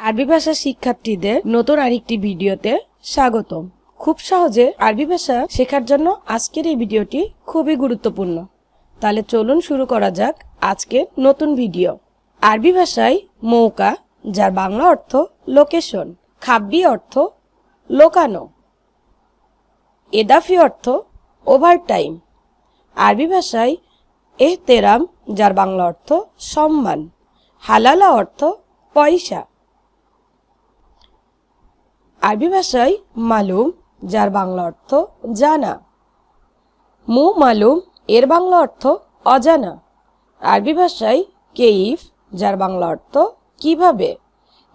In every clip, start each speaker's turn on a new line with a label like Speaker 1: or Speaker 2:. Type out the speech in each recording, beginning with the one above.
Speaker 1: আরবি ভাষা শিক্ষার্থীদের নতুন আরেকটি ভিডিওতে স্বাগতম। খুব সহজে আরবি ভাষা শেখার জন্য আজকের এই ভিডিওটি খুবই গুরুত্বপূর্ণ। তাহলে চলুন শুরু করা যাক আজকের নতুন ভিডিও। আরবি ভাষায় মৌকা, যার বাংলা অর্থ লোকেশন, খাব্বি অর্থ লোকানো, এদাফি অর্থ ওভারটাইম। আরবি ভাষায় এহতেরাম, যার বাংলা অর্থ সম্মান, হালালা অর্থ পয়সা। আরবি ভাষায় মালুম, যার বাংলা অর্থ জানা, মু মালুম এর বাংলা অর্থ অজানা। আরবি ভাষায় কেইফ, যার বাংলা অর্থ কিভাবে,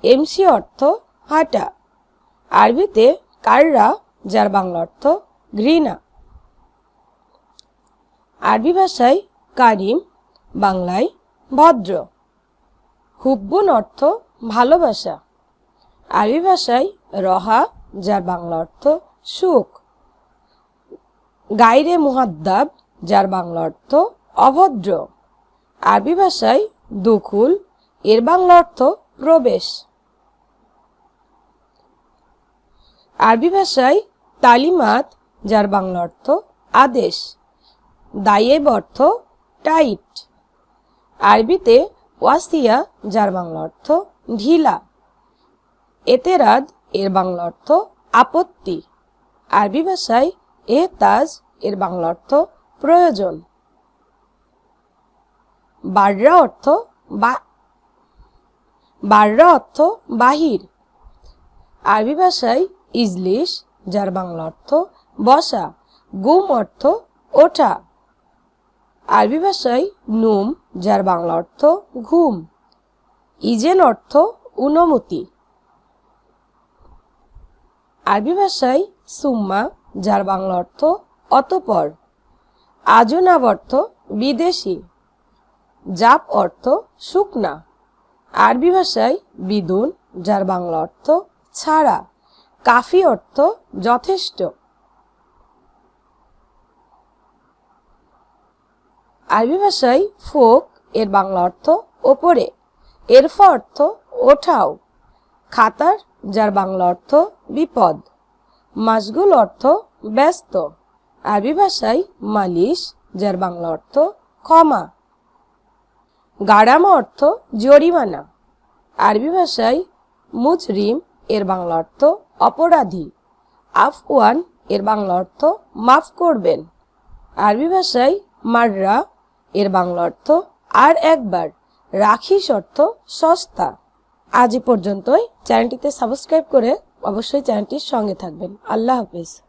Speaker 1: এমসি অর্থ হাঁটা। আরবিতে কাররা, যার বাংলা অর্থ ঘৃণা। আরবি ভাষায় কারিম, বাংলায় ভদ্র, হুব্বুন অর্থ ভালোবাসা। আরবি ভাষায় রহা, যার বাংলা অর্থ সুখ, গাইরে মুহাদ্দাব, যার বাংলা অর্থ অভদ্র। আরবি ভাষায় দুখুল, এর বাংলা অর্থ প্রবেশ। আরবি ভাষায় তালিমাত, যার বাংলা অর্থ আদেশ, দায়েব অর্থ টাইট। আরবিতে ওয়াসিয়া, যার বাংলা অর্থ ঢিলা, এতেরাদ এর বাংলা অর্থ আপত্তি। আরবি ভাষায় এহতাজ, এর বাংলা অর্থ প্রয়োজন। বাররা অর্থ বাহির। আরবি ভাষায় ইজলিস, যার বাংলা অর্থ বসা, গুম অর্থ ওঠা। আরবি ভাষায় নুম, যার বাংলা অর্থ ঘুম, ইজেন অর্থ অনুমতি। আরবি ভাষায় সুম্মা, যার বাংলা অর্থ অতঃপর, আজনাব অর্থ বিদেশি, জাপ অর্থ শুকনা। আরবি ভাষায় বিদুন, যার বাংলা অর্থ ছাড়া, কাফি অর্থ যথেষ্ট। আরবি ভাষায় ফোক, এর বাংলা অর্থ ওপরে, এরফা অর্থ ওঠাও। খাতার, যার বাংলা অর্থ বিপদ, মাশগুল অর্থ ব্যস্ত। আরবি ভাষায় মালিশ, যার বাংলা অর্থ ক্ষমা, গারামা অর্থ জরিমানা। আরবি ভাষায় মুজরিম, এর বাংলা অর্থ অপরাধী, আফওয়ান এর বাংলা অর্থ মাফ করবেন। আরবি ভাষায় মাররা, এর বাংলা অর্থ আর একবার, রাখিস অর্থ সস্তা। আজ পর্যন্তই। চ্যানেলটিতে সাবস্ক্রাইব করে অবশ্যই চ্যানেলটির সঙ্গে থাকবেন। আল্লাহ হাফেজ।